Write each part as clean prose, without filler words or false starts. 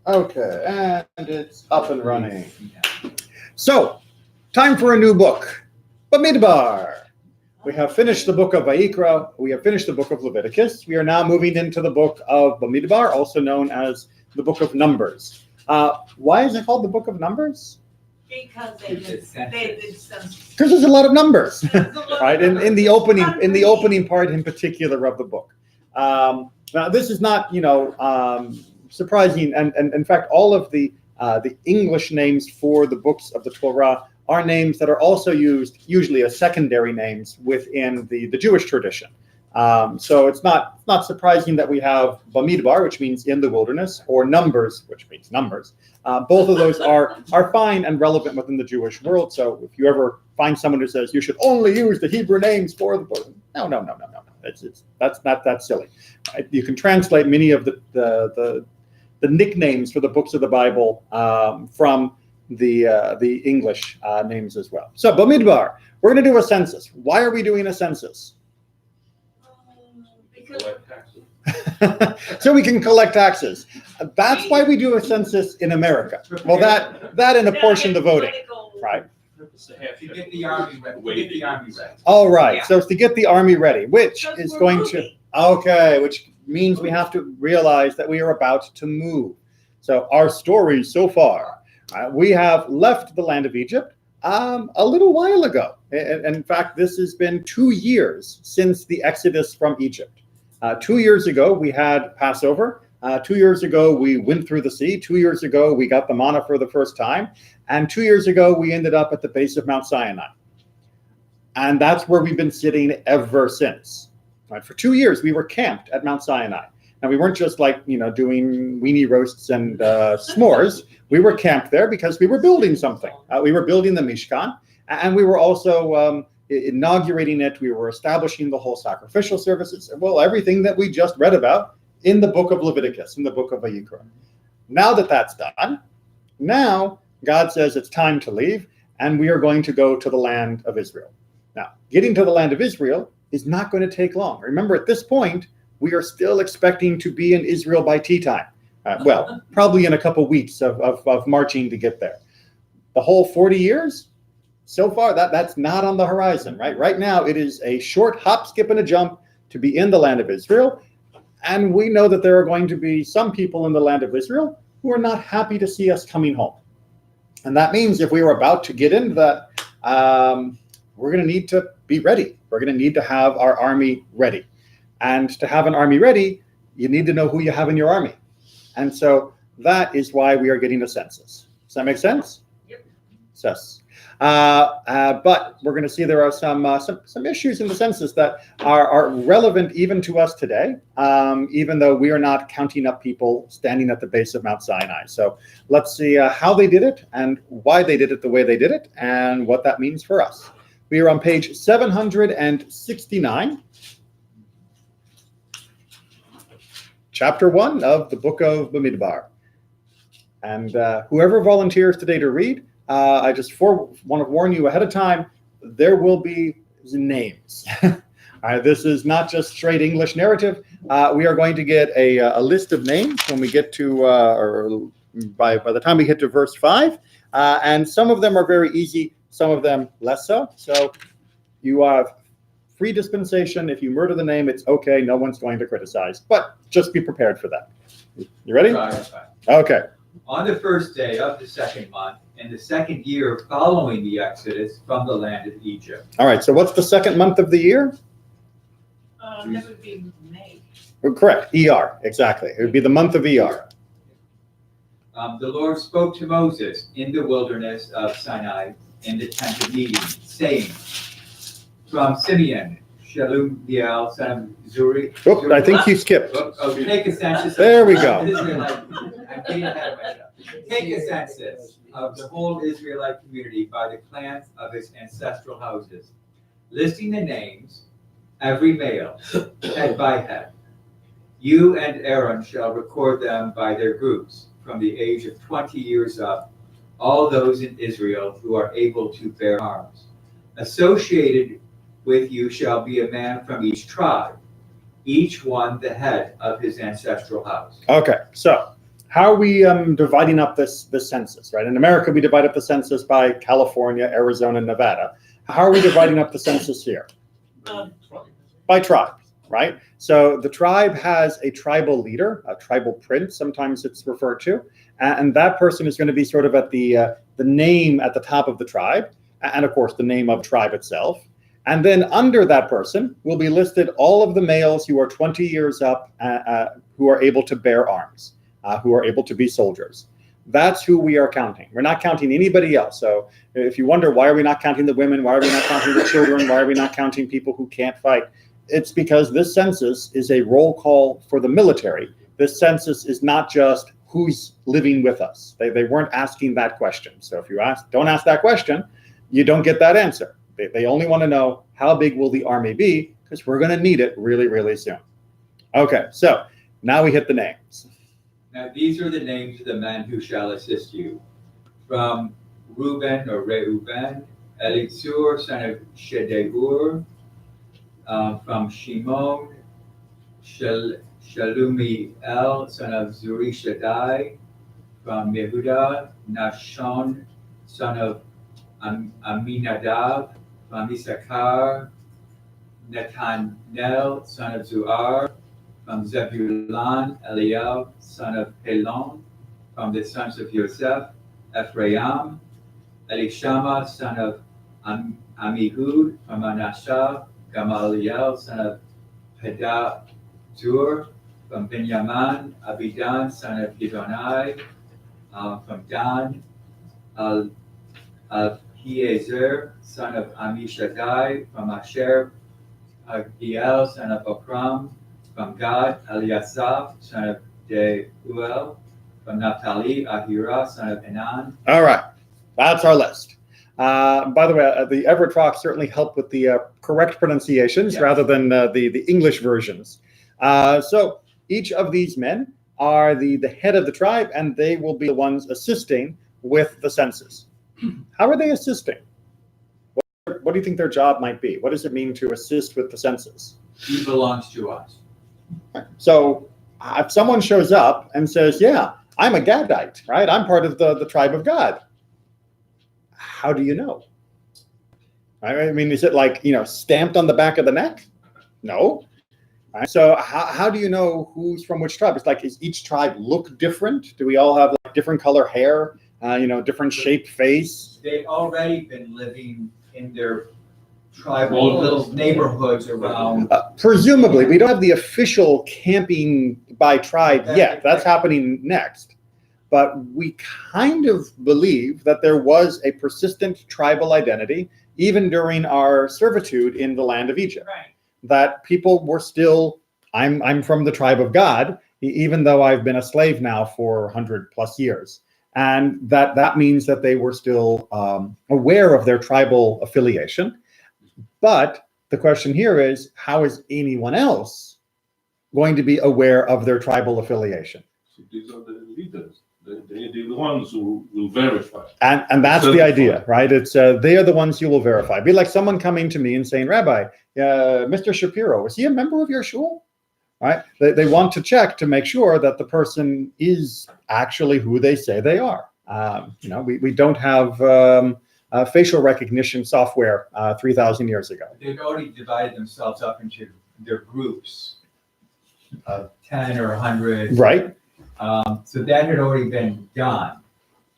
Okay, and it's up and running. So, time for a new book, Bamidbar. We have finished the book of Vayikra. We have finished the book of Leviticus. We are now moving into the book of Bamidbar, also known as the book of Numbers. Why is it called the book of Numbers? Because they did census. Because there's a lot of numbers, right? In the opening part, in particular, of the book. Now, this is not, surprising, and in fact, all of the English names for the books of the Torah are names that are also used usually as secondary names within the Jewish tradition. So it's not surprising that we have Bamidbar, which means in the wilderness, or Numbers, which means numbers. Both of those are fine and relevant within the Jewish world. So if you ever find someone who says you should only use the Hebrew names for the book, no. That's silly. Right? You can translate many of the nicknames for the books of the Bible from the English names as well. So Bamidbar, we're going to do a census. Why are we doing a census? So we can collect taxes. That's why we do a census in America. Well, that and apportion the voting, right? To get the army ready. All right. So it's to get the army ready, which is going to which means we have to realize that we are about to move. So our story so far. We have left the land of Egypt a little while ago. And in fact, this has been 2 years since the Exodus from Egypt. 2 years ago, we had Passover. 2 years ago, we went through the sea. 2 years ago, we got the manna for the first time. And 2 years ago, we ended up at the base of Mount Sinai. And that's where we've been sitting ever since. Right? For 2 years, we were camped at Mount Sinai. And we weren't just doing weenie roasts and s'mores. We were camped there because we were building something. We were building the Mishkan, and we were also inaugurating it. We were establishing the whole sacrificial services. Well, everything that we just read about in the book of Leviticus, in the book of Vayikra. Now that that's done, now God says it's time to leave, and we are going to go to the land of Israel. Now, getting to the land of Israel is not going to take long. Remember, at this point, we are still expecting to be in Israel by tea time. Well, probably in a couple weeks of marching to get there. The whole 40 years, so far, that's not on the horizon, right? Right now, it is a short hop, skip, and a jump to be in the land of Israel. And we know that there are going to be some people in the land of Israel who are not happy to see us coming home. And that means if we were about to get into that, we're going to need to be ready. We're going to need to have our army ready. And to have an army ready, you need to know who you have in your army. And so that is why we are getting a census. Does that make sense? Yep. Yes. But we're going to see there are some issues in the census that are relevant even to us today, even though we are not counting up people standing at the base of Mount Sinai. So let's see how they did it and why they did it the way they did it and what that means for us. We are on page 769. Chapter 1 of the book of Bamidbar. And whoever volunteers today to read, I just want to warn you ahead of time, there will be names. This is not just straight English narrative. We are going to get a list of names when we get to, or by the time we get to verse 5. And some of them are very easy, some of them less so. So you have free dispensation. If you murder the name, it's okay. No one's going to criticize. But just be prepared for that. You ready? Right. Okay. On the first day of the second month, in the second year following the Exodus from the land of Egypt. All right. So what's the second month of the year? That would be May. Correct. ER. Exactly. It would be the month of ER. The Lord spoke to Moses in the wilderness of Sinai in the tent of meeting, saying, from Simeon, Shelumiel, son of Zuri. Oh, I think you skipped. Take a census. There we go. I'm getting ahead of myself. Take a census of the whole Israelite community by the clans of its ancestral houses, listing the names, every male, head by head. You and Aaron shall record them by their groups, from the age of 20 years up, all those in Israel who are able to bear arms. Associated with you shall be a man from each tribe, each one the head of his ancestral house. Okay, so how are we dividing up this census, right? In America, we divide up the census by California, Arizona, Nevada. How are we dividing up the census here? By tribe, right? So the tribe has a tribal leader, a tribal prince, sometimes it's referred to, and that person is going to be sort of at the name at the top of the tribe, and of course the name of tribe itself. And then under that person will be listed all of the males who are 20 years up, who are able to bear arms, who are able to be soldiers. That's who we are counting. We're not counting anybody else. So if you wonder, why are we not counting the women? Why are we not counting the children? Why are we not counting people who can't fight? It's because this census is a roll call for the military. This census is not just who's living with us. They weren't asking that question. So if you don't ask that question, you don't get that answer. They only want to know, how big will the army be? Because we're going to need it really, really soon. Okay, so now we hit the names. Now these are the names of the men who shall assist you. From Reuben or Reuben, Elizur, son of Shedeur. From Shimon, Shalumiel, son of Zurishaddai. From Yehuda, Nashon, son of Aminadab. From Issachar, Netanel, son of Zuar. From Zebulun, Eliel, son of Pelon. From the sons of Yosef, Ephraim, Elishama, son of Amihud. From Manasseh, Gamaliel, son of Pedazur. From Benjamin, Abidan, son of Gidonai. From Dan, Ahiezer, son of Amishadai. From Asher, Agiel, son of Okram. From Gad, Eliasaph, son of Deuel. From Naphtali, Ahira, son of Enan. All right, that's our list. By the way, the Everett Rock certainly helped with the correct pronunciations, yes, rather than the English versions. So each of these men are the head of the tribe, and they will be the ones assisting with the census. How are they assisting? What do you think their job might be? What does it mean to assist with the census? He belongs to us. So if someone shows up and says, yeah, I'm a Gadite, right? I'm part of the tribe of Gad. How do you know? I mean, is it like, stamped on the back of the neck? No. Right? So how do you know who's from which tribe? It's like, is each tribe look different? Do we all have like different color hair, different shaped face? They've already been living in their tribal little neighborhoods around. Presumably, we don't have the official camping by tribe yet. That's happening next. But we kind of believe that there was a persistent tribal identity even during our servitude in the land of Egypt. Right. That people were still, I'm from the tribe of God, even though I've been a slave now for 100+ years. And that means that they were still aware of their tribal affiliation. But the question here is, how is anyone else going to be aware of their tribal affiliation? So these are the leaders. They're the ones who will verify. And that's the idea, right? It's they are the ones you will verify. It'd be like someone coming to me and saying, Rabbi, Mr. Shapiro, was he a member of your shul? Right? They want to check to make sure that the person is actually who they say they are. We don't have facial recognition software 3,000 years ago. They've already divided themselves up into their groups of 10 or 100. Right. So that had already been done.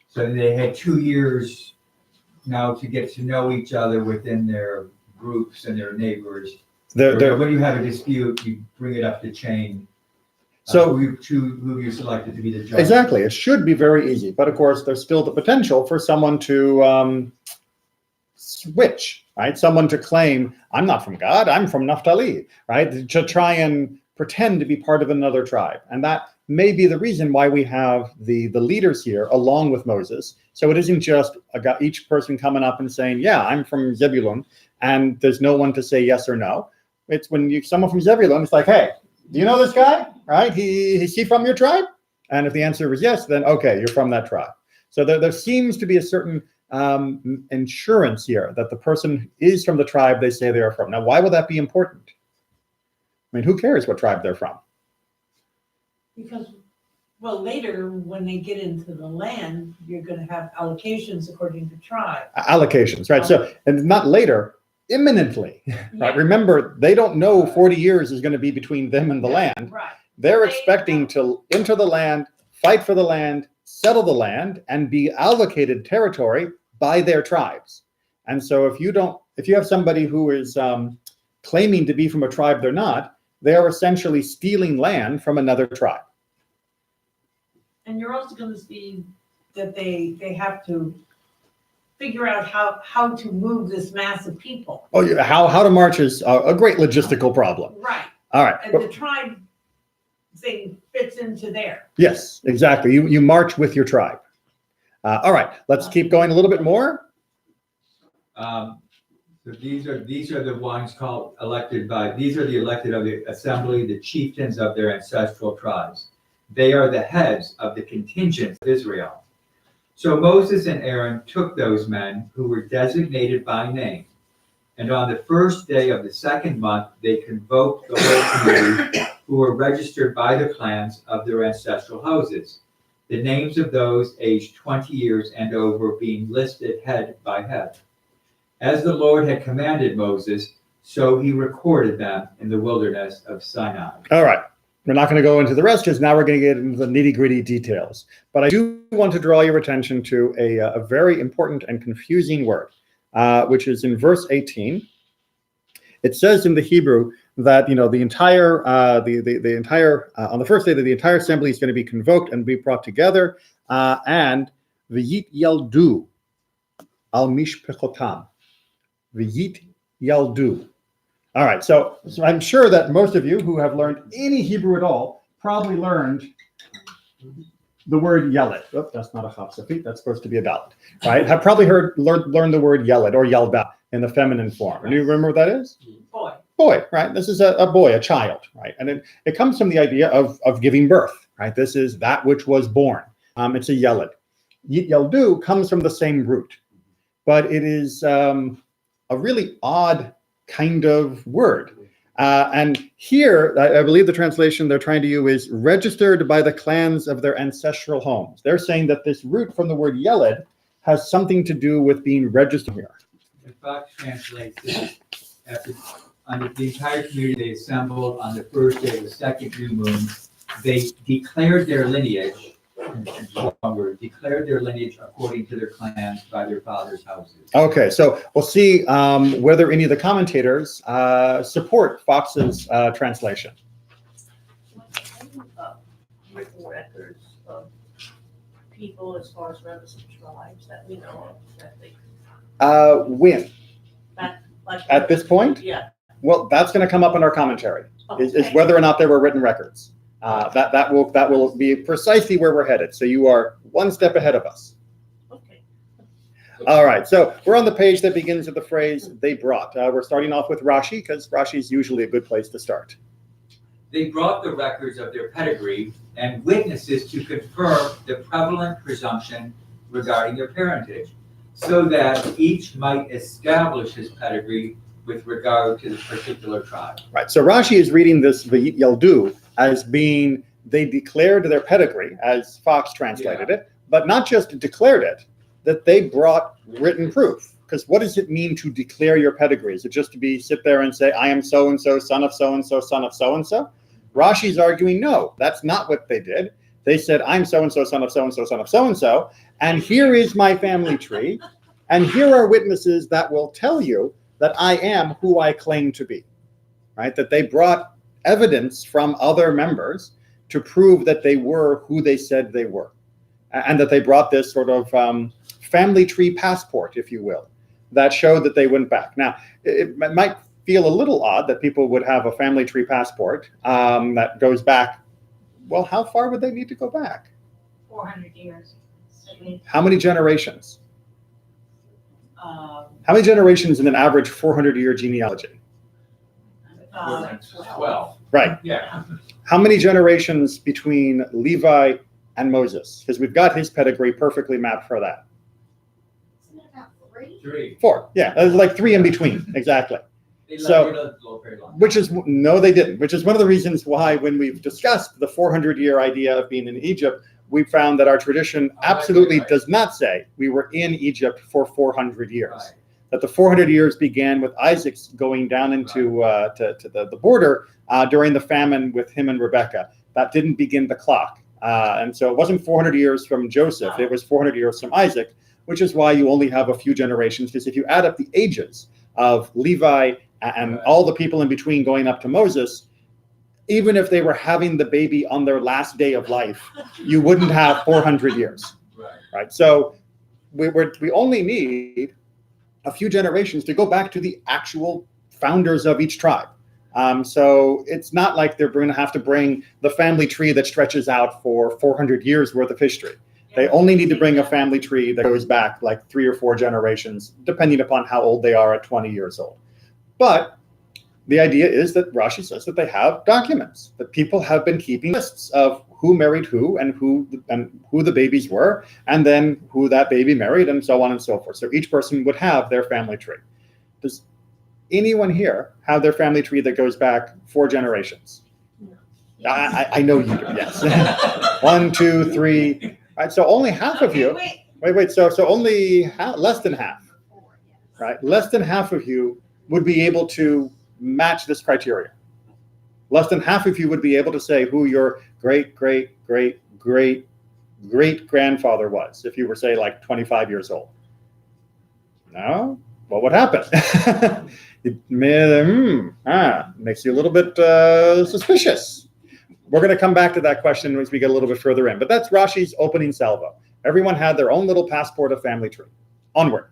So they had 2 years now to get to know each other within their groups and their neighbors. When you have a dispute, you bring it up the chain. So who you selected to be the judge. Exactly. It should be very easy. But of course, there's still the potential for someone to switch, right? Someone to claim, I'm not from God, I'm from Naphtali, right? To try and pretend to be part of another tribe. And that may be the reason why we have the leaders here along with Moses. So it isn't just each person coming up and saying, yeah, I'm from Zebulun, and there's no one to say yes or no. It's when someone from Zebulun, it's like, hey, do you know this guy, right? Is he from your tribe? And if the answer is yes, then okay, you're from that tribe. So there seems to be a certain insurance here that the person is from the tribe they say they are from. Now, why would that be important? I mean, who cares what tribe they're from? Because Well, later, when they get into the land, you're gonna have allocations according to tribe. Allocations, right? So, and not later, imminently, right? Yeah. Remember, they don't know 40 years is going to be between them and the land. Right. They're They- expecting to enter the land, fight for the land, settle the land, and be allocated territory by their tribes. And so if you have somebody who is claiming to be from a tribe they're not, they are essentially stealing land from another tribe. And you're also gonna see that they have to figure out how to move this mass of people. Oh, yeah, how to march is a great logistical problem. Right, All right. and the tribe thing fits into there. Yes, exactly. You march with your tribe. All right, let's keep going a little bit more. So these are the ones these are the elected of the assembly, the chieftains of their ancestral tribes. They are the heads of the contingents of Israel. So Moses and Aaron took those men who were designated by name, and on the first day of the second month, they convoked the whole community who were registered by the clans of their ancestral houses, the names of those aged 20 years and over being listed head by head. As the Lord had commanded Moses, so he recorded them in the wilderness of Sinai. All right. We're not going to go into the rest because now we're going to get into the nitty-gritty details. But I do want to draw your attention to a very important and confusing word, which is in verse 18. It says in the Hebrew that the entire on the first day that the entire assembly is going to be convoked and be brought together, and v'yit yaldu al mishpechotam, v'yit yaldu. All right, so I'm sure that most of you who have learned any Hebrew at all probably learned the word yeled. Oh, that's not a chapsafit, that's supposed to be a dalet, right? Have probably learned the word yeled or yelda in the feminine form. And you remember what that is? Boy, right? This is a boy, a child, right? And it comes from the idea of giving birth, right? This is that which was born. It's a yeled. Yeldu comes from the same root, but it is a really odd kind of word. And here, I believe the translation they're trying to use is registered by the clans of their ancestral homes. They're saying that this root from the word yeled has something to do with being registered here. In fact, translates this under the entire community they assembled on the first day of the second new moon. They declared their lineage, declared their lineage according to their clans by their fathers' houses. Okay, so we'll see whether any of the commentators support Fox's translation. Written records of people as far as relatives tribes that we know of that they When? like At this point? Yeah. Well, that's going to come up in our commentary, is Okay. whether or not there were written records. That will be precisely where we're headed. So you are one step ahead of us. Okay. All right, so we're on the page that begins with the phrase "they brought." We're starting off with Rashi because Rashi is usually a good place to start. They brought the records of their pedigree and witnesses to confirm the prevalent presumption regarding their parentage, so that each might establish his pedigree with regard to the particular tribe. Right, so Rashi is reading this v'yit yaldu as being they declared their pedigree, as Fox translated it, but not just declared it, that they brought written proof. Because what does it mean to declare your pedigree? Is it just to sit there and say, I am so-and-so, son of so-and-so, son of so-and-so? Rashi's arguing, no, that's not what they did. They said, I'm so-and-so, son of so-and-so, son of so-and-so, and here is my family tree, and here are witnesses that will tell you that I am who I claim to be, right? That they brought evidence from other members to prove that they were who they said they were, and that they brought this sort of family tree passport, if you will, that showed that they went back. Now, it might feel a little odd that people would have a family tree passport that goes back. Well, how far would they need to go back? 400 years. How many generations? Um, How many generations in an average 400-year genealogy? 12. Right. Yeah. How many generations between Levi and Moses? Because we've got his pedigree perfectly mapped for that. Isn't it about 3? 3. 4. Yeah, there's like 3 in between. Exactly. They So- let it go very long. Which is, no, they didn't, which is one of the reasons why when we've discussed the 400-year idea of being in Egypt, we found that our tradition absolutely Right. does not say we were in Egypt for 400 years. Right. That the 400 years began with Isaac's going down into to the border during the famine with him and Rebecca. That didn't begin the clock. And so it wasn't 400 years from Joseph, it was 400 years from Isaac, which is why you only have a few generations, because if you add up the ages of Levi and all the people in between going up to Moses, even if they were having the baby on their last day of life, you wouldn't have 400 years, Right. right? So we only need a few generations to go back to the actual founders of each tribe. So it's not like they're going to have to bring the family tree that stretches out for 400 years worth of history. They only need to bring a family tree that goes back like 3 or 4 generations, depending upon how old they are at 20 years old. But the idea is that Rashi says that they have documents, that people have been keeping lists of who married who and who the babies were, and then who that baby married, and so on and so forth. So each person would have their family tree. Does anyone here have their family tree that goes back 4 generations? I know you do, yes. 1, 2, 3. Right, so only half of you. Wait. So only less than half, right? Less than half of you would be able to match this criteria. Less than half of you would be able to say who your great grandfather was if you were, say, like 25 years old. No? What would happen? Makes you a little bit suspicious. We're going to come back to that question as we get a little bit further in. But that's Rashi's opening salvo. Everyone had their own little passport of family tree. Onward.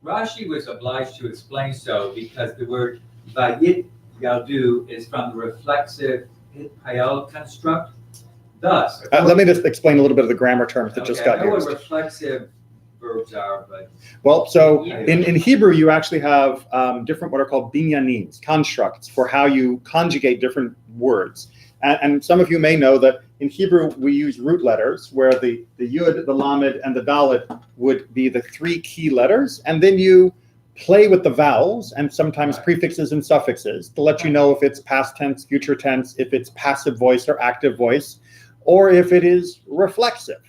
Rashi was obliged to explain so because the word vayit yaldu is from the reflexive hayal construct. Thus, Let me just explain a little bit of the grammar terms that just got I know used. what reflexive verbs are, but Well, so in Hebrew, you actually have different what are called binyanins, constructs, for how you conjugate different words. And some of you may know that in Hebrew, we use root letters, where the yud, the lamed, and the dalet would be the 3 key letters. And then you play with the vowels and sometimes prefixes and suffixes to let you know if it's past tense, future tense, if it's passive voice or active voice, or if it is reflexive.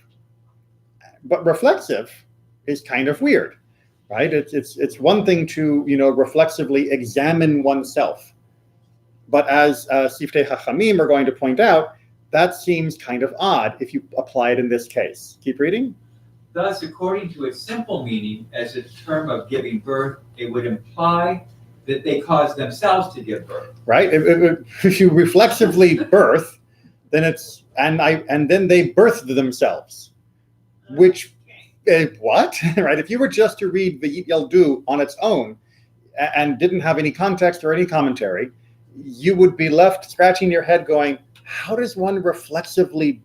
But reflexive is kind of weird, right? It's one thing to, reflexively examine oneself. But as Siftei Chachamim are going to point out, that seems kind of odd if you apply it in this case. Keep reading. thus, according to its simple meaning, as a term of giving birth, it would imply that they caused themselves to give birth. Right? If you reflexively birth, then it's and then they birthed themselves, which what? Right? If you were just to read Vayit Yaldu on its own and didn't have any context or any commentary, you would be left scratching your head going, how does one reflexively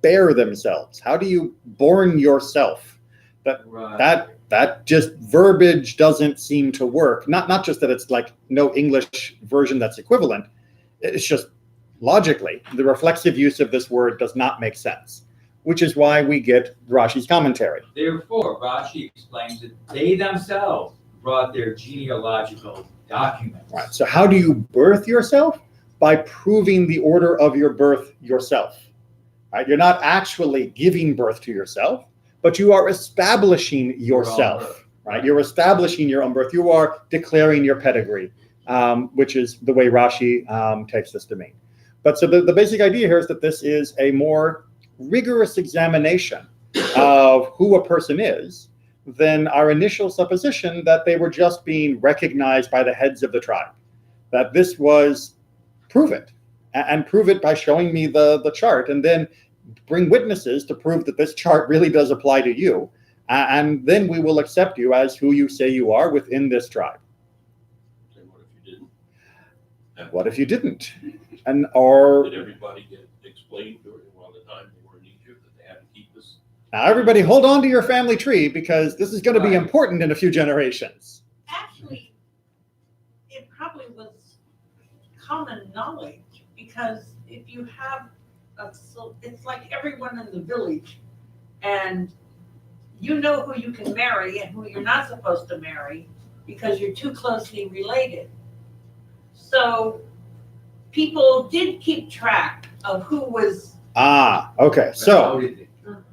bear themselves? How do you born yourself? That just verbiage doesn't seem to work. Not just that it's like no English version that's equivalent. It's just logically, the reflexive use of this word does not make sense, which is why we get Rashi's commentary. Therefore, Rashi explains that they themselves brought their genealogical documents. Right. So how do you birth yourself? By proving the order of your birth yourself. Right? You're not actually giving birth to yourself, but you are establishing yourself. Right? You're establishing your own birth. You are declaring your pedigree, which is the way Rashi takes this to mean. But so the basic idea here is that this is a more rigorous examination of who a person is than our initial supposition that they were just being recognized by the heads of the tribe. That this was prove it, and prove it by showing me the chart, and then bring witnesses to prove that this chart really does apply to you, and then we will accept you as who you say you are within this tribe. And what if you didn't? What if you didn't? And or Did everybody get explained during the time they were in Egypt that they had to keep this? now everybody hold on to your family tree, because this is going to be important in a few generations. Actually, it probably was common knowledge, because if you have it's like everyone in the village, and you know who you can marry and who you're not supposed to marry because you're too closely related. So people did keep track of who was. Okay. How So did they?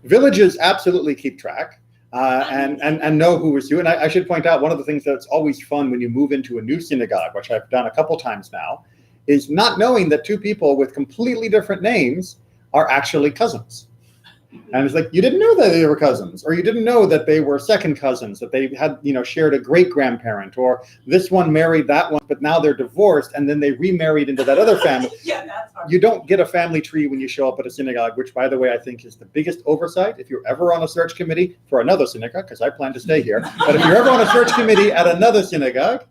villages absolutely keep track and know who is who. And I should point out, one of the things that's always fun when you move into a new synagogue, which I've done a couple times now, is not knowing that two people with completely different names are actually cousins. And it's like, you didn't know that they were cousins, or you didn't know that they were second cousins, that they had, shared a great grandparent, or this one married that one, but now they're divorced and then they remarried into that other family. Yeah, that's hard. You don't get a family tree when you show up at a synagogue, which, by the way, I think is the biggest oversight. If you're ever on a search committee for another synagogue, because I plan to stay here, but if you're ever on a search committee at another synagogue,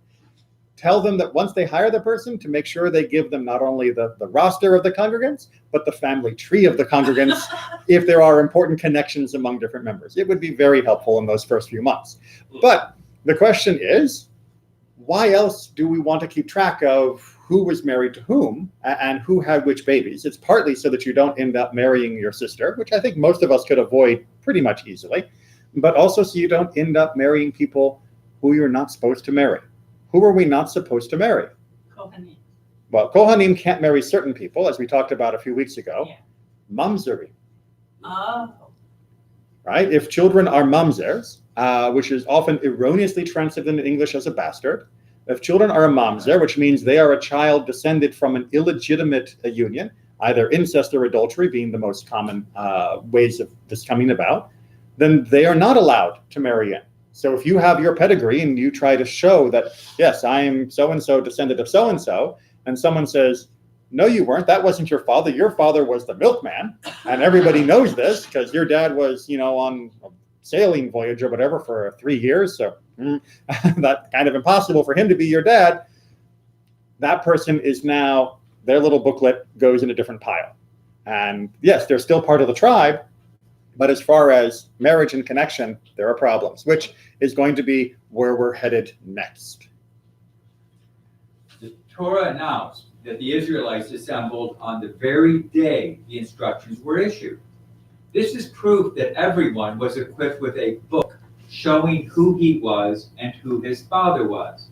tell them that once they hire the person, to make sure they give them not only the roster of the congregants, but the family tree of the congregants, if there are important connections among different members. It would be very helpful in those first few months. But the question is, why else do we want to keep track of who was married to whom and who had which babies? It's partly so that you don't end up marrying your sister, which I think most of us could avoid pretty much easily, but also so you don't end up marrying people who you're not supposed to marry. Who are we not supposed to marry? Kohanim. Well, Kohanim can't marry certain people, as we talked about a few weeks ago. Yeah. Mamzerim, Oh. right? If children are mamzers, which is often erroneously translated in English as a bastard, if children are a mamzer, which means they are a child descended from an illegitimate union, either incest or adultery being the most common ways of this coming about, then they are not allowed to marry in. So if you have your pedigree and you try to show that, yes, I am so-and-so descendant of so-and-so, and someone says, no, you weren't, that wasn't your father was the milkman, and everybody knows this because your dad was, on a sailing voyage or whatever for 3 years, so that's kind of impossible for him to be your dad. That person is now, their little booklet goes in a different pile. And yes, they're still part of the tribe, but as far as marriage and connection, there are problems, which is going to be where we're headed next. The Torah announced that the Israelites assembled on the very day the instructions were issued. This is proof that everyone was equipped with a book showing who he was and who his father was.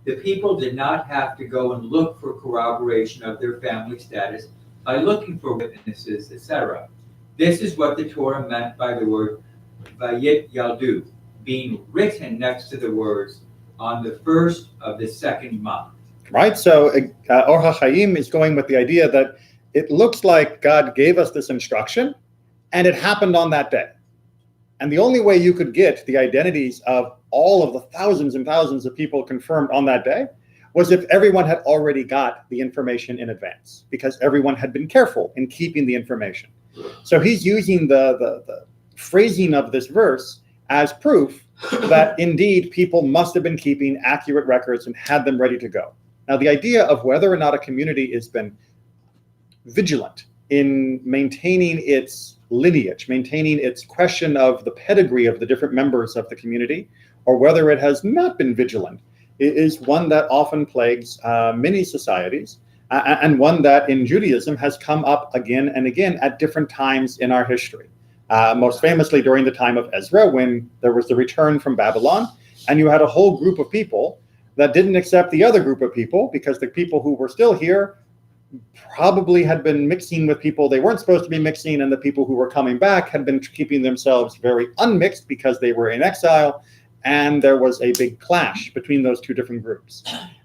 The people did not have to go and look for corroboration of their family status by looking for witnesses, etc. This is what the Torah meant by the word Vayit Yaldu, being written next to the words on the first of the second month. Right, so Or HaChaim is going with the idea that it looks like God gave us this instruction, and it happened on that day. And the only way you could get the identities of all of the thousands and thousands of people confirmed on that day was if everyone had already got the information in advance, because everyone had been careful in keeping the information. So he's using the phrasing of this verse as proof that indeed people must have been keeping accurate records and had them ready to go. Now, the idea of whether or not a community has been vigilant in maintaining its lineage, maintaining its question of the pedigree of the different members of the community, or whether it has not been vigilant, is one that often plagues many societies, and one that in Judaism has come up again and again at different times in our history. Most famously during the time of Ezra, when there was the return from Babylon, and you had a whole group of people that didn't accept the other group of people, because the people who were still here probably had been mixing with people they weren't supposed to be mixing, and the people who were coming back had been keeping themselves very unmixed because they were in exile, and there was a big clash between those two different groups.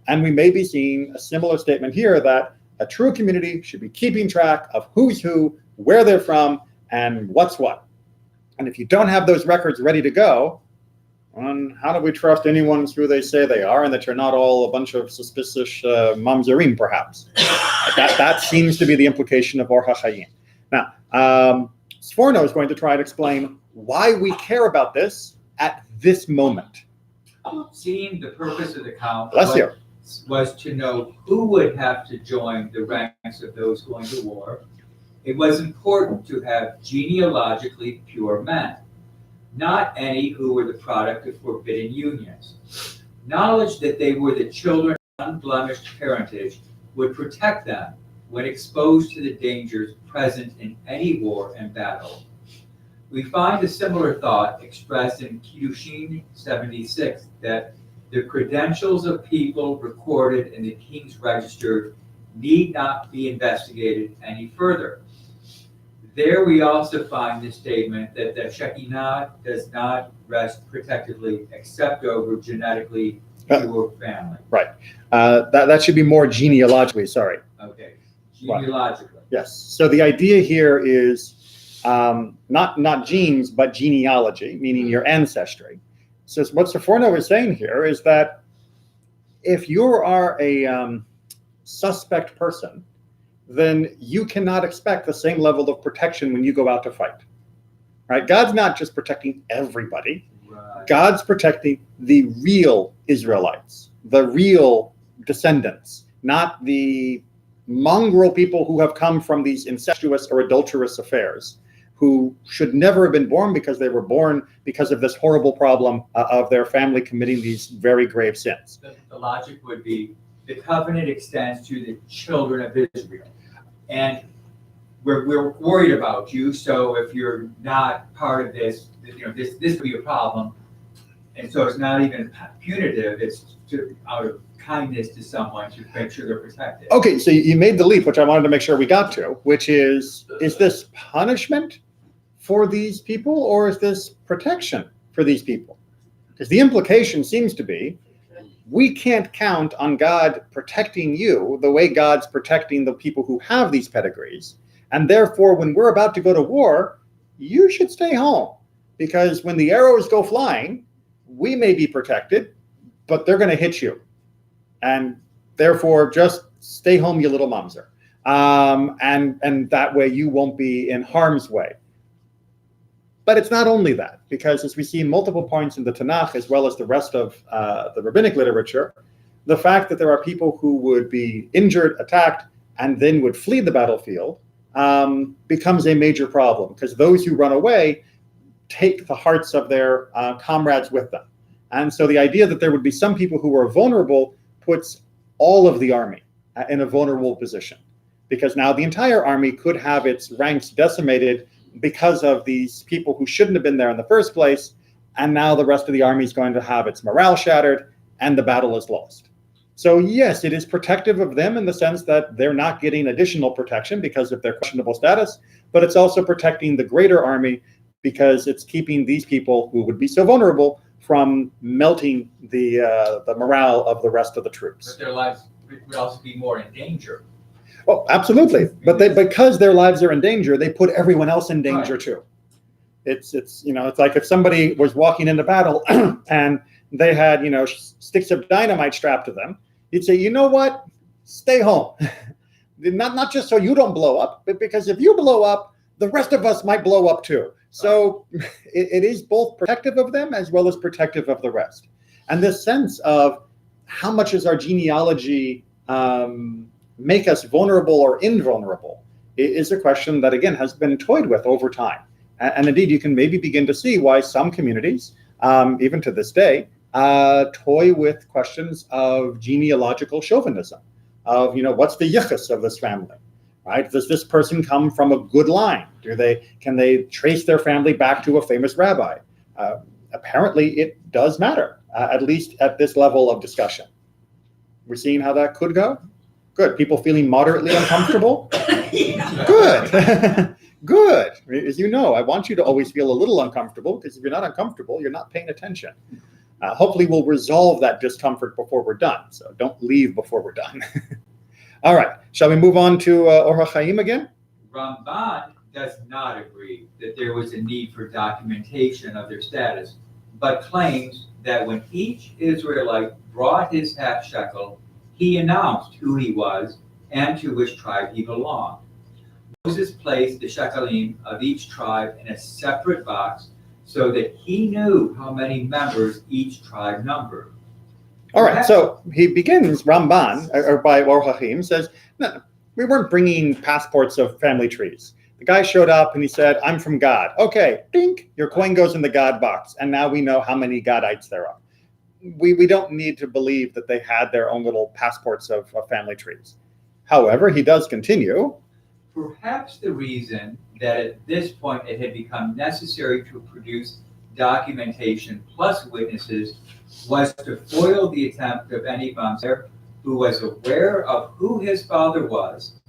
And we may be seeing a similar statement here, that a true community should be keeping track of who's who, where they're from, and what's what. And if you don't have those records ready to go, how do we trust anyone who they say they are, and that you're not all a bunch of suspicious mamzerim, perhaps? That seems to be the implication of Or HaChaim. Now, Sforno is going to try to explain why we care about this at this moment. Seeing the purpose of the count was to know who would have to join the ranks of those going to war. It was important to have genealogically pure men, not any who were the product of forbidden unions. Knowledge that they were the children of unblemished parentage would protect them when exposed to the dangers present in any war and battle. We find a similar thought expressed in Kiddushin 76, that The credentials of people recorded in the King's Register need not be investigated any further. There we also find the statement that the Shekinah does not rest protectively except over genetically pure family. That should be more genealogically, sorry. Okay, genealogically. Yes. So the idea here is not genes, but genealogy, meaning your ancestry. So what Sephorno is saying here is that if you are a suspect person, then you cannot expect the same level of protection when you go out to fight. Right? God's not just protecting everybody. Right. God's protecting the real Israelites, the real descendants, not the mongrel people who have come from these incestuous or adulterous affairs, who should never have been born because they were born because of this horrible problem of their family committing these very grave sins. The logic would be the covenant extends to the children of Israel. And we're worried about you, so if you're not part of this, this could be a problem. And so it's not even punitive, it's out of kindness to someone to make sure they're protected. Okay, so you made the leap, which I wanted to make sure we got to, which is this punishment for these people, or is this protection for these people? Because the implication seems to be, we can't count on God protecting you the way God's protecting the people who have these pedigrees. And therefore, when we're about to go to war, you should stay home. Because when the arrows go flying, we may be protected, but they're going to hit you. And therefore, just stay home, you little mamzer. And that way you won't be in harm's way. But it's not only that, because as we see multiple points in the Tanakh, as well as the rest of the rabbinic literature, the fact that there are people who would be injured, attacked, and then would flee the battlefield becomes a major problem, because those who run away take the hearts of their comrades with them. And so the idea that there would be some people who are vulnerable puts all of the army in a vulnerable position, because now the entire army could have its ranks decimated because of these people who shouldn't have been there in the first place, and now the rest of the army is going to have its morale shattered, and the battle is lost. So yes, it is protective of them in the sense that they're not getting additional protection because of their questionable status, but it's also protecting the greater army because it's keeping these people who would be so vulnerable from melting the morale of the rest of the troops. But their lives would also be more in danger. Oh, absolutely. But because their lives are in danger, they put everyone else in danger too. It's like if somebody was walking into battle and they had, sticks of dynamite strapped to them, you'd say, you know what? Stay home. Not just so you don't blow up, but because if you blow up, the rest of us might blow up too. So it is both protective of them as well as protective of the rest. And this sense of how much is our genealogy make us vulnerable or invulnerable is a question that, again, has been toyed with over time. And indeed, you can maybe begin to see why some communities, even to this day, toy with questions of genealogical chauvinism, of, what's the yichus of this family, right? Does this person come from a good line? Can they trace their family back to a famous rabbi? Apparently, it does matter, at least at this level of discussion. We're seeing how that could go. Good. People feeling moderately uncomfortable? Good. Good. As you know, I want you to always feel a little uncomfortable, because if you're not uncomfortable, you're not paying attention. Hopefully we'll resolve that discomfort before we're done. So don't leave before we're done. All right. Shall we move on to Or HaChaim again? Ramban does not agree that there was a need for documentation of their status, but claims that when each Israelite brought his half shekel, he announced who he was and to which tribe he belonged. Moses placed the shekalim of each tribe in a separate box so that he knew how many members each tribe numbered. All right, so he begins, Ramban, or by Or HaChaim, says, no, we weren't bringing passports of family trees. The guy showed up and he said, I'm from God. Okay, dink, your coin goes in the God box, and now we know how many Gadites there are. We don't need to believe that they had their own little passports of family trees. However, he does continue. Perhaps the reason that at this point it had become necessary to produce documentation plus witnesses was to foil the attempt of any mamzer who was aware of who his father was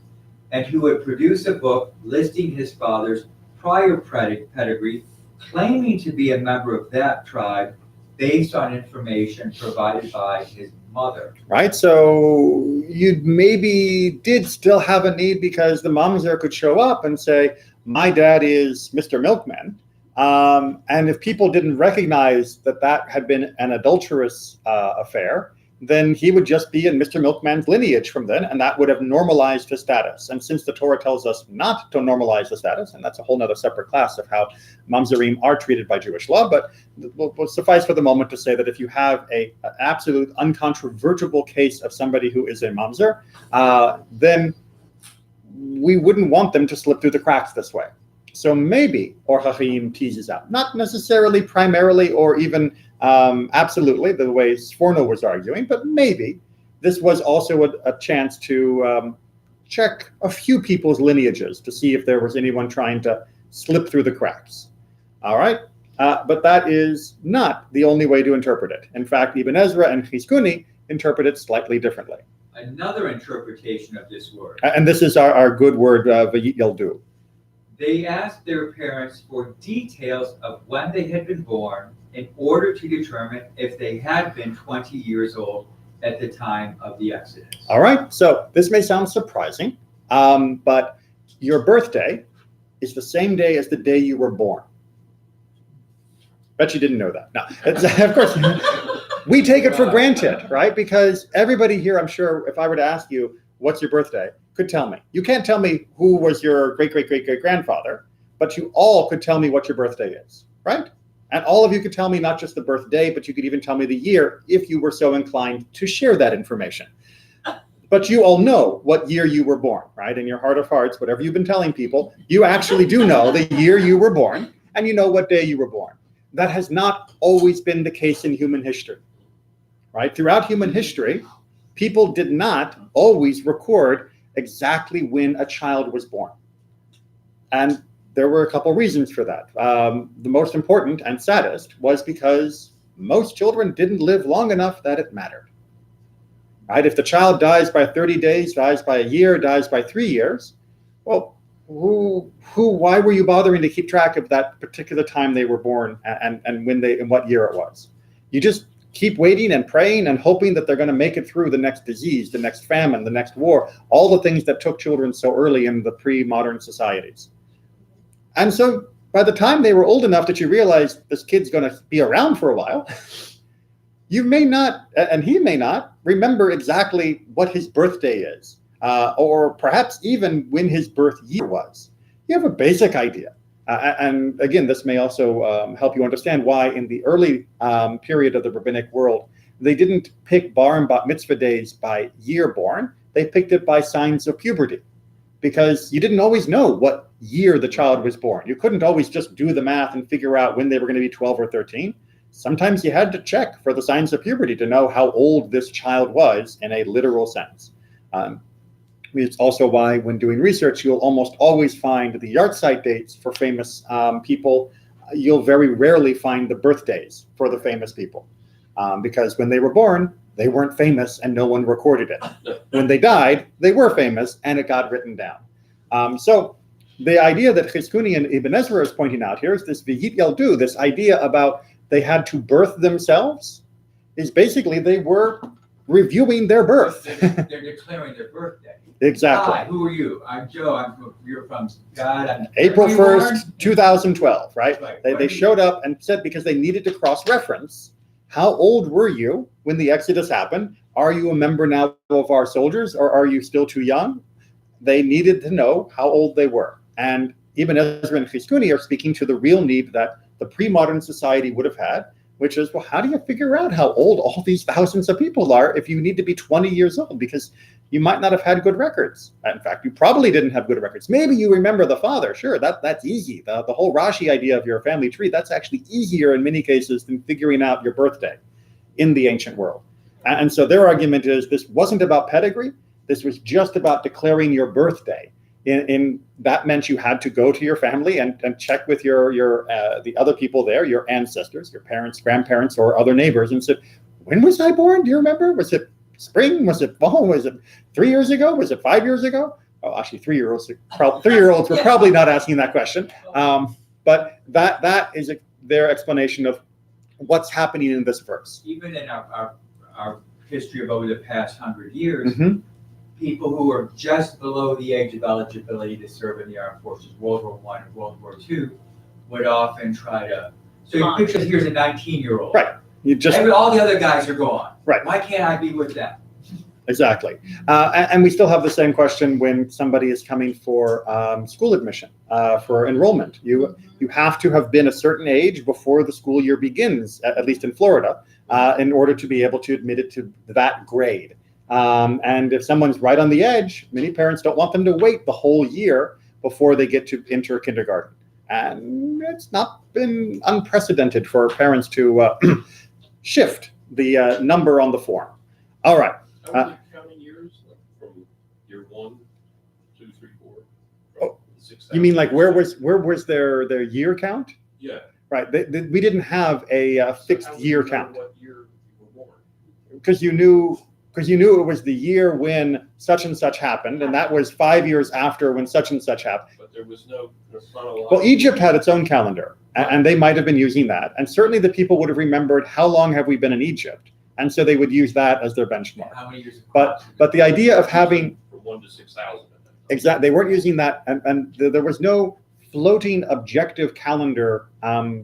and who would produce a book listing his father's prior pedigree, claiming to be a member of that tribe based on information provided by his mother. Right, so you maybe did still have a need because the mamzer could show up and say, my dad is Mr. Milkman. And if people didn't recognize that that had been an adulterous affair, then he would just be in Mr. Milkman's lineage from then, and that would have normalized his status. And since the Torah tells us not to normalize the status, and that's a whole nother separate class of how mamzerim are treated by Jewish law, but we'll suffice for the moment to say that if you have an absolute uncontrovertible case of somebody who is a mamzer, then we wouldn't want them to slip through the cracks this way. So maybe Or HaChaim teases out, not necessarily primarily or even absolutely the way Sforno was arguing, but maybe this was also a chance to check a few people's lineages to see if there was anyone trying to slip through the cracks. All right, but that is not the only way to interpret it. In fact, Ibn Ezra and Chizkuni interpret it slightly differently. Another interpretation of this word. And this is our good word, Vayit Yaldu. They asked their parents for details of when they had been born in order to determine if they had been 20 years old at the time of the Exodus. All right, so this may sound surprising, but your birthday is the same day as the day you were born. Bet you didn't know that. No, of course, we take it for granted, right? Because everybody here, I'm sure, if I were to ask you, what's your birthday, could tell me. You can't tell me who was your great-great-great-great-grandfather, but you all could tell me what your birthday is, right? And all of you could tell me not just the birthday, but you could even tell me the year if you were so inclined to share that information. But you all know what year you were born, right? In your heart of hearts, whatever you've been telling people, you actually do know the year you were born, and you know what day you were born. That has not always been the case in human history, right? Throughout human history, people did not always record exactly when a child was born. And there were a couple reasons for that. The most important and saddest was because most children didn't live long enough that it mattered. Right? If the child dies by 30 days, dies by a year, dies by 3 years, well, why were you bothering to keep track of that particular time they were born and when and what year it was? You just keep waiting and praying and hoping that they're going to make it through the next disease, the next famine, the next war, all the things that took children so early in the pre-modern societies. And so by the time they were old enough that you realize this kid's going to be around for a while, you may not, and he may not, remember exactly what his birthday is, or perhaps even when his birth year was. You have a basic idea. And again, this may also help you understand why in the early period of the rabbinic world, they didn't pick bar and bat mitzvah days by year born. They picked it by signs of puberty, because you didn't always know what year the child was born. You couldn't always just do the math and figure out when they were going to be 12 or 13. Sometimes you had to check for the signs of puberty to know how old this child was in a literal sense. It's also why when doing research, you'll almost always find the yahrzeit dates for famous people. You'll very rarely find the birthdays for the famous people, because when they were born, they weren't famous and no one recorded it. When they died, they were famous and it got written down. So the idea that Chizkuni and Ibn Ezra is pointing out here is this V'yit Yaldu, this idea about they had to birth themselves, is basically they were reviewing their birth. They're declaring their birthday. Exactly. Hi, who are you? I'm Joe. You're from God. I'm April Where were you 1st, 2012, right? Right. They showed up and said, because they needed to cross-reference, how old were you when the Exodus happened? Are you a member now of our soldiers, or are you still too young? They needed to know how old they were. And Ibn Ezra and Chizkuni are speaking to the real need that the pre-modern society would have had, which is, well, how do you figure out how old all these thousands of people are if you need to be 20 years old? Because you might not have had good records. In fact, you probably didn't have good records. Maybe you remember the father. Sure, that's easy. The whole Rashi idea of your family tree, that's actually easier in many cases than figuring out your birthday in the ancient world. And so their argument is this wasn't about pedigree. This was just about declaring your birthday. In that meant you had to go to your family and check with your the other people there, your ancestors, your parents, grandparents, or other neighbors, and said, when was I born? Do you remember? Was it spring? Was it fall? Was it 3 years ago? Was it 5 years ago? Oh, actually, 3-year-olds. 3-year-olds were probably not asking that question. But that is their explanation of what's happening in this verse. Even in our history of over the past 100 years, Mm-hmm. people who are just below the age of eligibility to serve in the armed forces, World War I and World War II, would often try to. So you picture here's a 19-year-old. Right. You just all the other guys are gone. Right. Why can't I be with them? Exactly. And we still have the same question when somebody is coming for school admission, for enrollment. You have to have been a certain age before the school year begins, at least in Florida, in order to be able to admit it to that grade. And if someone's right on the edge, many parents don't want them to wait the whole year before they get to enter kindergarten. And it's not been unprecedented for parents to shift the number on the form. All right. How are they counting years? Like from year 1, 2, 3, 4? Oh, 6,000 You mean like where years? was their year count? Yeah. Right. We didn't have a fixed So how would year you know count what year you were born? because you knew it was the year when such and such happened, and that was 5 years after when such and such happened. But there was no chronological. Well, Egypt had its own calendar, and they might have been using that, and certainly the people would have remembered how long have we been in Egypt, and so they would use that as their benchmark. How many years? But the idea of having From 1 to 6,000. exactly, they weren't using that, and there was no floating objective calendar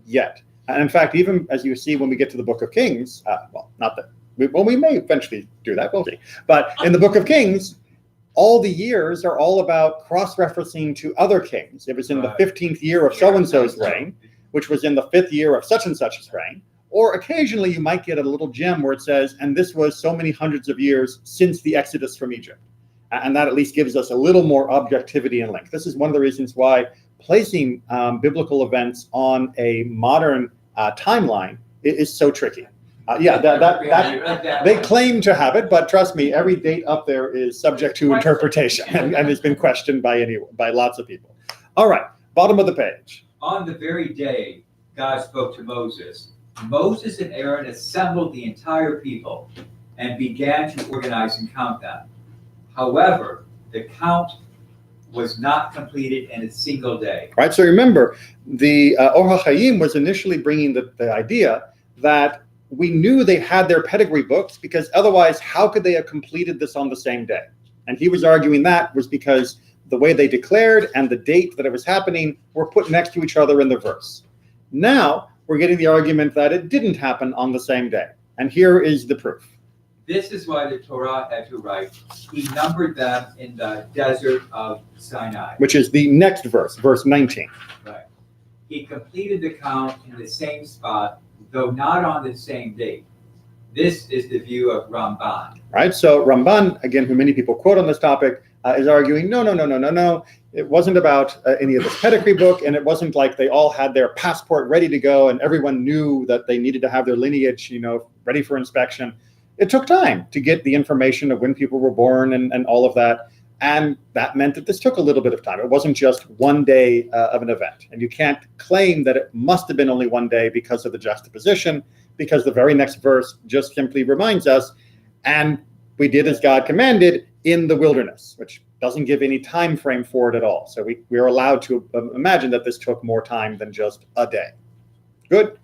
yet. And in fact, even as you see when we get to the Book of Kings, well, not that. We may eventually do that, we'll see. But in the Book of Kings, all the years are all about cross-referencing to other kings. It was in the 15th year of so-and-so's reign, which was in the 5th year of such-and-such's reign. Or occasionally you might get a little gem where it says, and this was so many hundreds of years since the Exodus from Egypt. And that at least gives us a little more objectivity and link. This is one of the reasons why placing biblical events on a modern timeline is so tricky. They claim to have it, but trust me, every date up there is subject to interpretation and has been questioned by lots of people. All right, bottom of the page. On the very day God spoke to Moses, Moses and Aaron assembled the entire people and began to organize and count them. However, the count was not completed in a single day. Right, so remember, the Or HaChaim was initially bringing the idea that we knew they had their pedigree books because otherwise, how could they have completed this on the same day? And he was arguing that was because the way they declared and the date that it was happening were put next to each other in the verse. Now, we're getting the argument that it didn't happen on the same day. And here is the proof. This is why the Torah had to write, he numbered them in the desert of Sinai. Which is the next verse, verse 19. Right. He completed the count in the same spot, though not on the same date. This is the view of Ramban. Right, so Ramban, again, who many people quote on this topic, is arguing, no. It wasn't about any of this pedigree book, and it wasn't like they all had their passport ready to go and everyone knew that they needed to have their lineage, ready for inspection. It took time to get the information of when people were born and all of that. And that meant that this took a little bit of time. It wasn't just one day of an event. And you can't claim that it must have been only one day because of the juxtaposition, because the very next verse just simply reminds us, and we did as God commanded in the wilderness, which doesn't give any time frame for it at all. So we are allowed to imagine that this took more time than just a day. Good.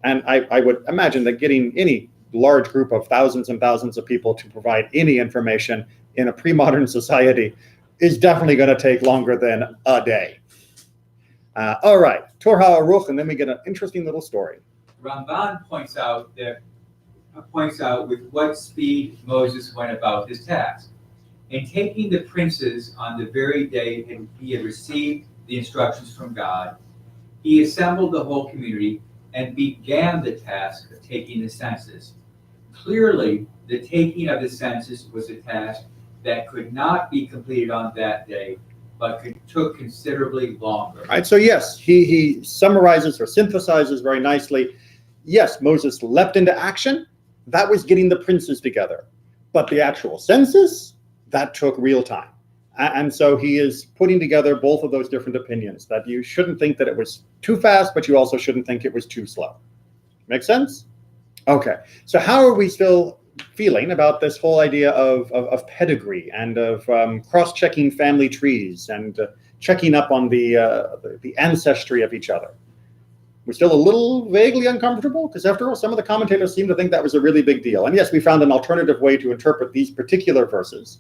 And I would imagine that getting any large group of thousands and thousands of people to provide any information in a pre-modern society is definitely going to take longer than a day. All right, Torah Aruch, and then we get an interesting little story. Ramban points out with what speed Moses went about his task. In taking the princes on the very day he had received the instructions from God, he assembled the whole community and began the task of taking the census. Clearly, the taking of the census was a task that could not be completed on that day, but took considerably longer. Right. So yes, he summarizes or synthesizes very nicely. Yes, Moses leapt into action. That was getting the princes together. But the actual census, that took real time. And so he is putting together both of those different opinions, that you shouldn't think that it was too fast, but you also shouldn't think it was too slow. Make sense? Okay. So how are we still feeling about this whole idea of pedigree and of cross-checking family trees and checking up on the ancestry of each other? We're still a little vaguely uncomfortable, because after all, some of the commentators seem to think that was a really big deal. And yes, we found an alternative way to interpret these particular verses.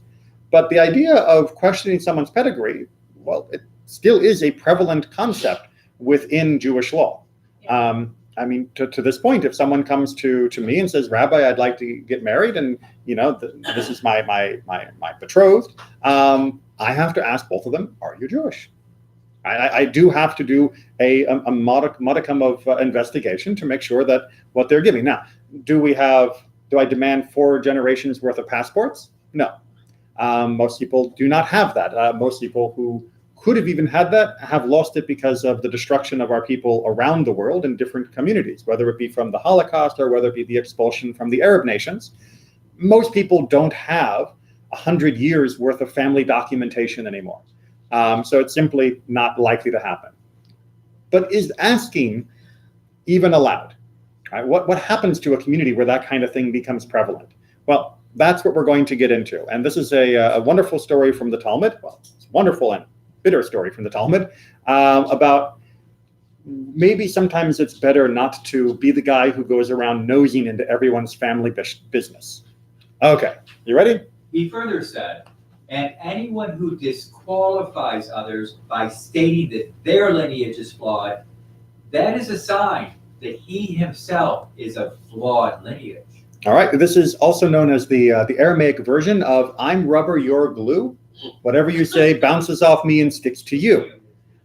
But the idea of questioning someone's pedigree, well, it still is a prevalent concept within Jewish law. I mean, to this point, if someone comes to me and says, Rabbi, I'd like to get married, and this is my betrothed, I have to ask both of them, are you Jewish? I do have to do a modicum of investigation to make sure that what they're giving. Now, do I demand 4 generations worth of passports? No. Most people do not have that. Most people who could have even had that have lost it because of the destruction of our people around the world in different communities, whether it be from the Holocaust or whether it be the expulsion from the Arab nations. Most people don't have 100 years worth of family documentation anymore. So it's simply not likely to happen. But is asking even allowed? Right? What happens to a community where that kind of thing becomes prevalent? Well, that's what we're going to get into. And this is a wonderful story from the Talmud. Well, it's wonderful and bitter story from the Talmud about maybe sometimes it's better not to be the guy who goes around nosing into everyone's family business. Okay, you ready? He further said, and anyone who disqualifies others by stating that their lineage is flawed, that is a sign that he himself is a flawed lineage. All right, this is also known as the Aramaic version of I'm rubber, you're glue. Whatever you say bounces off me and sticks to you.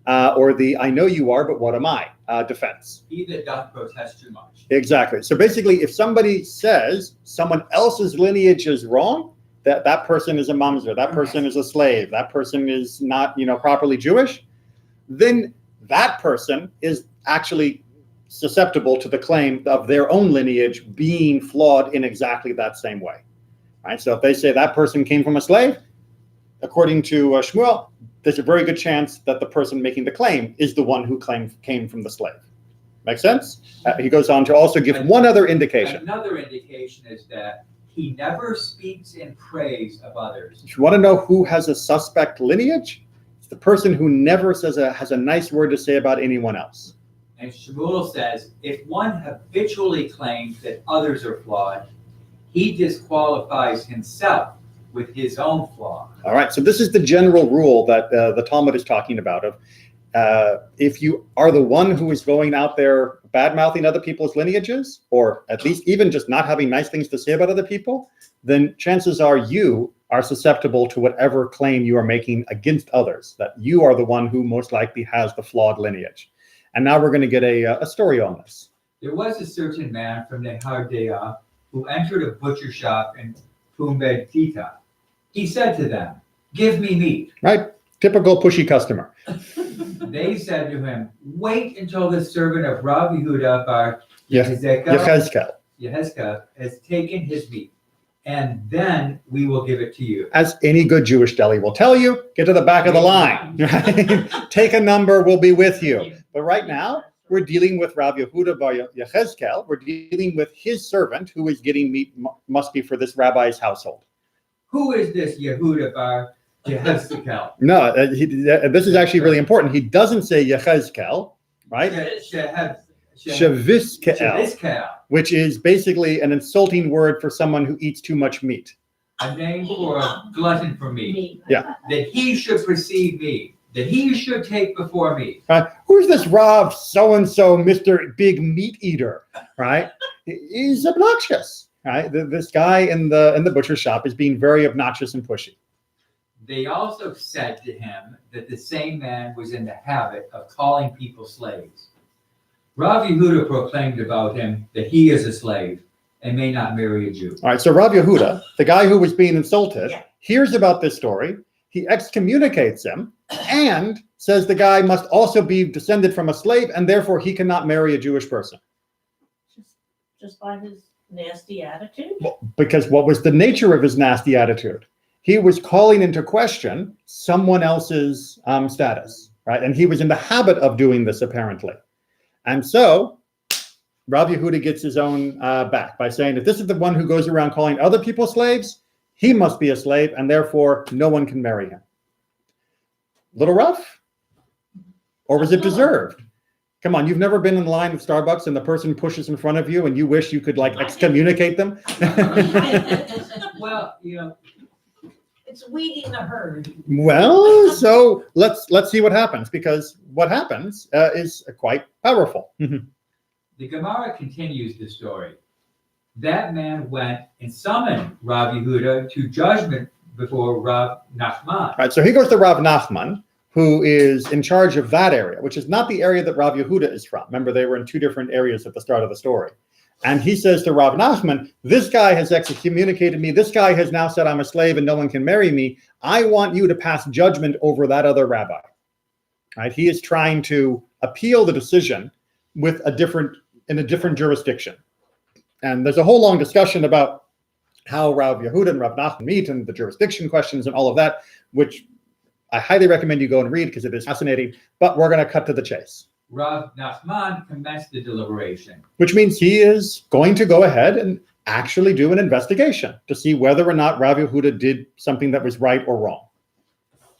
Or the I know you are, but what am I? Defense. He that doth protest too much. Exactly. So basically, if somebody says someone else's lineage is wrong, that person is a mamzer, that person is a slave, that person is not, properly Jewish, then that person is actually susceptible to the claim of their own lineage being flawed in exactly that same way. Right? So if they say that person came from a slave, according to Shmuel, there's a very good chance that the person making the claim is the one who came from the slave. Make sense? He goes on to also give one other indication. Another indication is that he never speaks in praise of others. If you want to know who has a suspect lineage, it's the person who never has a nice word to say about anyone else. And Shmuel says, if one habitually claims that others are flawed, he disqualifies himself with his own flaw. All right, so this is the general rule that the Talmud is talking about of if you are the one who is going out there bad-mouthing other people's lineages, or at least even just not having nice things to say about other people, then chances are you are susceptible to whatever claim you are making against others, that you are the one who most likely has the flawed lineage. And now we're going to get a story on this. There was a certain man from Nehardea who entered a butcher shop in Pumbed Kita. He said to them, give me meat. Right? Typical pushy customer. They said to him, wait until the servant of Rav Yehuda bar Yechezkel has taken his meat, and then we will give it to you. As any good Jewish deli will tell you, get to the back of the line. Right? Take a number, we'll be with you. But right now, we're dealing with Rav Yehuda bar Yechezkel. We're dealing with his servant who is getting meat, must be for this rabbi's household. Who is this Yehuda bar Yechezkel? No, this is actually really important. He doesn't say Yechezkel, right? Shaviskel, which is basically an insulting word for someone who eats too much meat. A name for a glutton for meat. Yeah. That he should precede me. That he should take before me. Who's this Rav so-and-so, Mr. Big Meat Eater, right? He's obnoxious, right? This guy in the butcher shop is being very obnoxious and pushy. They also said to him that the same man was in the habit of calling people slaves. Rav Yehuda proclaimed about him that he is a slave and may not marry a Jew. All right, so Rav Yehuda, the guy who was being insulted, hears about this story. He excommunicates him and says the guy must also be descended from a slave, and therefore he cannot marry a Jewish person. Just by his nasty attitude? Well, because what was the nature of his nasty attitude? he was calling into question someone else's status, right? And he was in the habit of doing this apparently. And so Rav Yehuda gets his own back by saying, if this is the one who goes around calling other people slaves, he must be a slave, and therefore no one can marry him. Little rough? Or was it deserved? Come on, you've never been in line at Starbucks and the person pushes in front of you and you wish you could like excommunicate them? Well, you know, It's weeding the herd. Well, so let's see what happens, because what happens is quite powerful. the Gemara continues the story. That man went and summoned Rav Yehuda to judgment before Rav Nachman. Right, so he goes to Rav Nachman, who is in charge of that area, which is not the area that Rav Yehuda is from. Remember, they were in two different areas at the start of the story. And he says to Rav Nachman, this guy has excommunicated me. This guy has now said I'm a slave and no one can marry me. I want you to pass judgment over that other rabbi. Right? He is trying to appeal the decision with in a different jurisdiction. And there's a whole long discussion about how Rav Yehuda and Rav Nachman meet and the jurisdiction questions and all of that, which I highly recommend you go and read because it is fascinating. But we're going to cut to the chase. Rav Nachman commenced the deliberation. Which means he is going to go ahead and actually do an investigation to see whether or not Rav Yehuda did something that was right or wrong.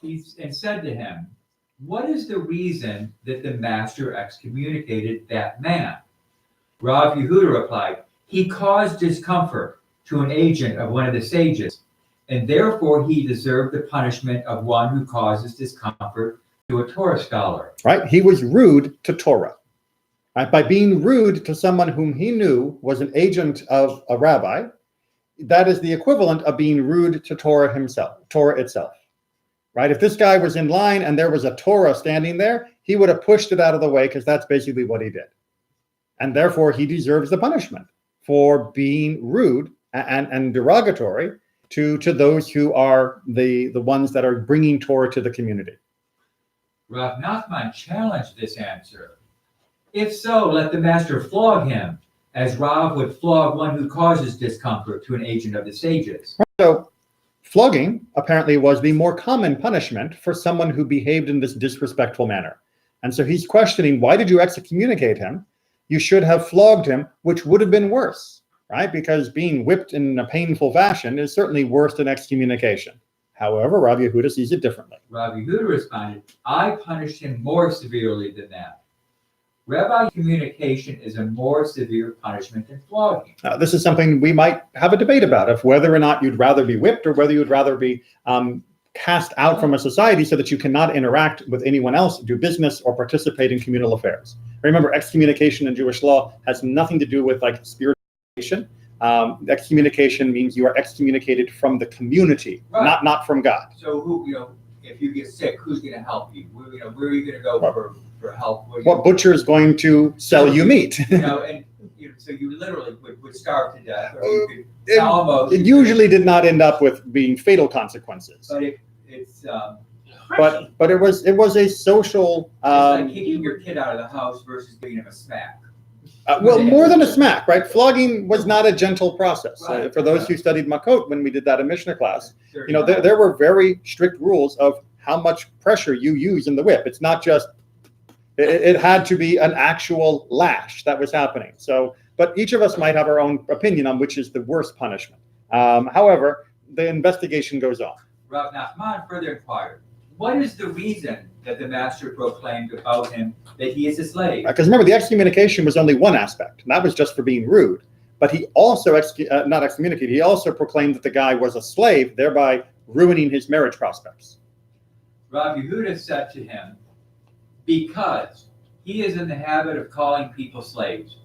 He said to him, what is the reason that the master excommunicated that man? Rav Yehuda replied, he caused discomfort to an agent of one of the sages, and therefore he deserved the punishment of one who causes discomfort to a Torah scholar. Right? He was rude to Torah. Right? By being rude to someone whom he knew was an agent of a rabbi, that is the equivalent of being rude to Torah itself. Right? If this guy was in line and there was a Torah standing there, he would have pushed it out of the way because that's basically what he did. And therefore he deserves the punishment for being rude and derogatory to those who are the ones that are bringing Torah to the community. Rav Nachman challenged this answer. If so, let the master flog him, as Rav would flog one who causes discomfort to an agent of the sages. So flogging apparently was the more common punishment for someone who behaved in this disrespectful manner. And so he's questioning, why did you excommunicate him? You should have flogged him, which would have been worse, right? Because being whipped in a painful fashion is certainly worse than excommunication. However, Rav Yehuda sees it differently. Rav Yehuda responded, I punished him more severely than that. Rabbi communication is a more severe punishment than flogging. This is something we might have a debate about, of whether or not you'd rather be whipped or whether you'd rather be cast out from a society so that you cannot interact with anyone else, do business, or participate in communal affairs. Remember, excommunication in Jewish law has nothing to do with like spiritualization. Excommunication means you are excommunicated from the community, right. not from God. So who, if you get sick, who's going to help you? Where are you going to go for help? What butcher is going to sell you meat? So you literally would starve to death, or you could almost. It usually did not end up with being fatal consequences. But it's but it was a social. It's like kicking your kid out of the house versus giving him a smack. Well, more than a smack, right? Flogging was not a gentle process. Right. For those who studied Makot when we did that in Mishnah class, there were very strict rules of how much pressure you use in the whip. It's not just, it had to be an actual lash that was happening. So, but each of us might have our own opinion on which is the worst punishment. However, the investigation goes on. Rav Nachman further inquired, what is the reason that the master proclaimed about him that he is a slave? Because remember, the excommunication was only one aspect, and that was just for being rude. But he also, not excommunicated, he also proclaimed that the guy was a slave, thereby ruining his marriage prospects. Rav Yehuda said to him, because he is in the habit of calling people slaves,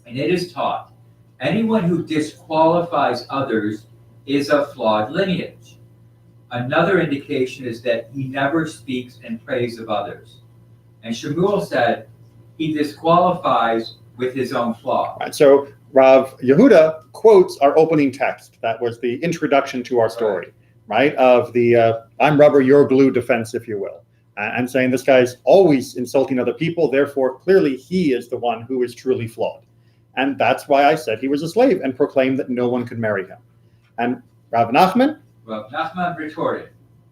and it is taught, anyone who disqualifies others is of flawed lineage. Another indication is that he never speaks in praise of others. And Shemuel said he disqualifies with his own flaw. Right, so Rav Yehuda quotes our opening text. That was the introduction to our story, right? Of the I'm rubber, you're glue defense, if you will. And saying this guy's always insulting other people, therefore clearly he is the one who is truly flawed. And that's why I said he was a slave and proclaimed that no one could marry him. And Rav Nachman Well, Nachman retorted,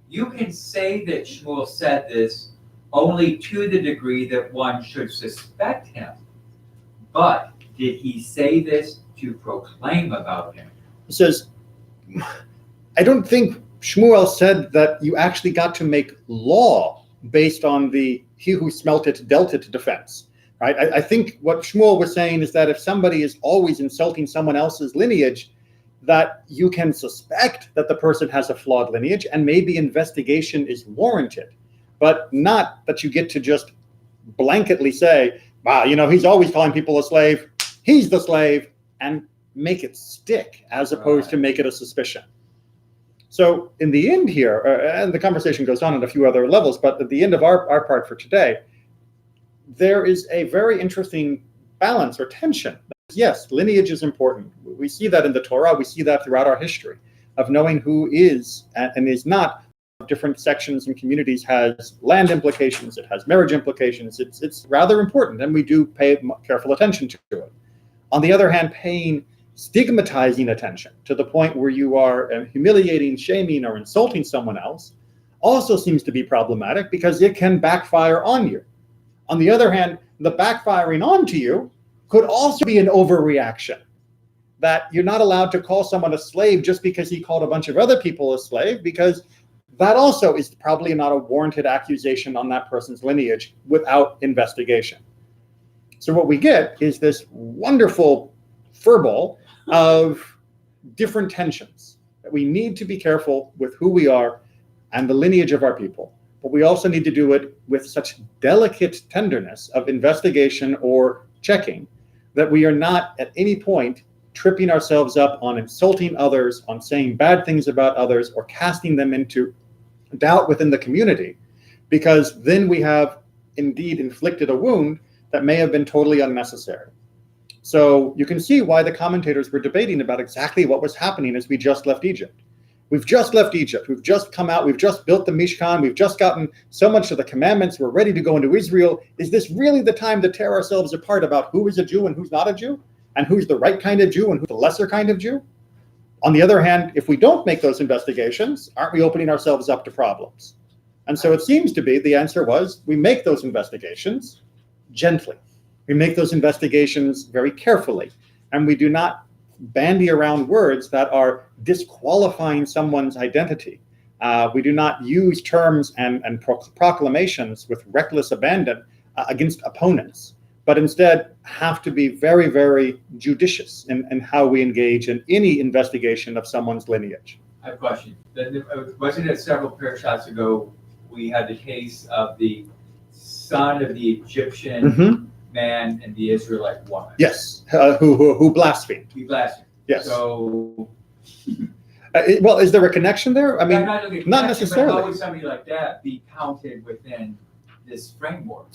you can say that Shmuel said this only to the degree that one should suspect him. But did he say this to proclaim about him? He says, I don't think Shmuel said that you actually got to make law based on the he who smelt it dealt it defense. Right? I think what Shmuel was saying is that if somebody is always insulting someone else's lineage, that you can suspect that the person has a flawed lineage and maybe investigation is warranted, but not that you get to just blanketly say, wow, he's always calling people a slave, he's the slave, and make it stick as opposed to make it a suspicion. So in the end here, and the conversation goes on at a few other levels, but at the end of our part for today, there is a very interesting balance or tension. Yes, lineage is important. We see that in the Torah. We see that throughout our history of knowing who is and is not. Different sections and communities has land implications. It has marriage implications. It's rather important, and we do pay careful attention to it. On the other hand, paying stigmatizing attention to the point where you are humiliating, shaming, or insulting someone else also seems to be problematic because it can backfire on you. On the other hand, the backfiring onto you could also be an overreaction, that you're not allowed to call someone a slave just because he called a bunch of other people a slave, because that also is probably not a warranted accusation on that person's lineage without investigation. So what we get is this wonderful furball of different tensions, that we need to be careful with who we are and the lineage of our people. But we also need to do it with such delicate tenderness of investigation or checking that we are not at any point tripping ourselves up on insulting others, on saying bad things about others, or casting them into doubt within the community, because then we have indeed inflicted a wound that may have been totally unnecessary. So you can see why the commentators were debating about exactly what was happening as we just left Egypt. We've just left Egypt. We've just come out. We've just built the Mishkan. We've just gotten so much of the commandments. We're ready to go into Israel. Is this really the time to tear ourselves apart about who is a Jew and who's not a Jew? And who's the right kind of Jew and who's the lesser kind of Jew? On the other hand, if we don't make those investigations, aren't we opening ourselves up to problems? And so it seems to be the answer was we make those investigations gently. We make those investigations very carefully. And we do not bandy around words that are disqualifying someone's identity. We do not use terms and proclamations with reckless abandon against opponents, but instead have to be very, very judicious in how we engage in any investigation of someone's lineage. I have a question. Wasn't it several parashots ago, we had the case of the son of the Egyptian man and the Israelite woman? Yes, who blasphemed. He blasphemed. Yes. So, well, is there a connection there? I mean, not necessarily. But how would somebody like that be counted within this framework?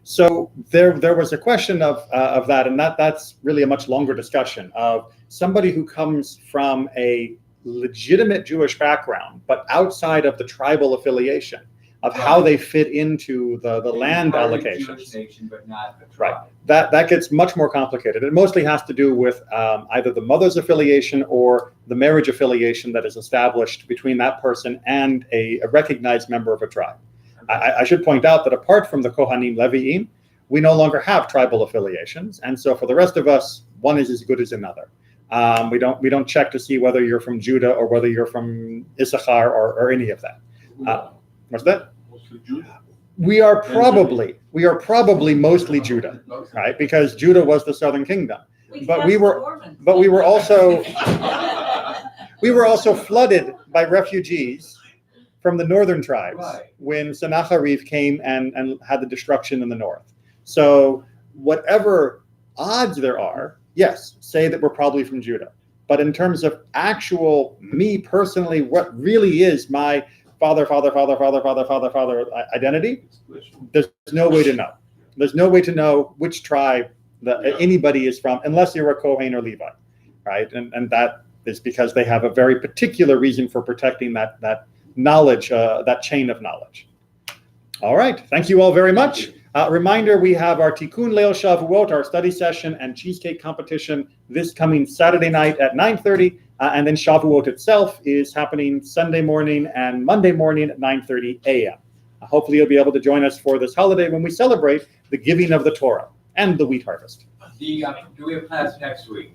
So there was a question of that, and that's really a much longer discussion of somebody who comes from a legitimate Jewish background, but outside of the tribal affiliation of how they fit into the land allocations. Jewish nation, but not a tribe. Right. That gets much more complicated. It mostly has to do with either the mother's affiliation or the marriage affiliation that is established between that person and a recognized member of a tribe. I should point out that apart from the Kohanim Levi'im, we no longer have tribal affiliations, and so for the rest of us, one is as good as another. We don't check to see whether you're from Judah or whether you're from Issachar or any of that. What's that? Mostly Judah. We are probably mostly Judah, right? Because Judah was the southern kingdom, but we were also flooded by refugees from the northern tribes when Sennacherib came and had the destruction in the north. So whatever odds there are, yes, say that we're probably from Judah. But in terms of actual me personally, what really is my father identity, there's no way to know. There's no way to know which tribe anybody is from unless you're a Kohen or Levi, right? And that is because they have a very particular reason for protecting that knowledge, that chain of knowledge. All right, thank you all very much. Reminder, we have our Tikkun Leil Shavuot, our study session and cheesecake competition this coming Saturday night at 9:30. And then Shavuot itself is happening Sunday morning and Monday morning at 9:30 a.m. Hopefully you'll be able to join us for this holiday when we celebrate the giving of the Torah and the wheat harvest. Do we have class next week?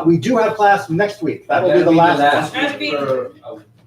We do have class next week. That will be the That'll last one. That'll be- for a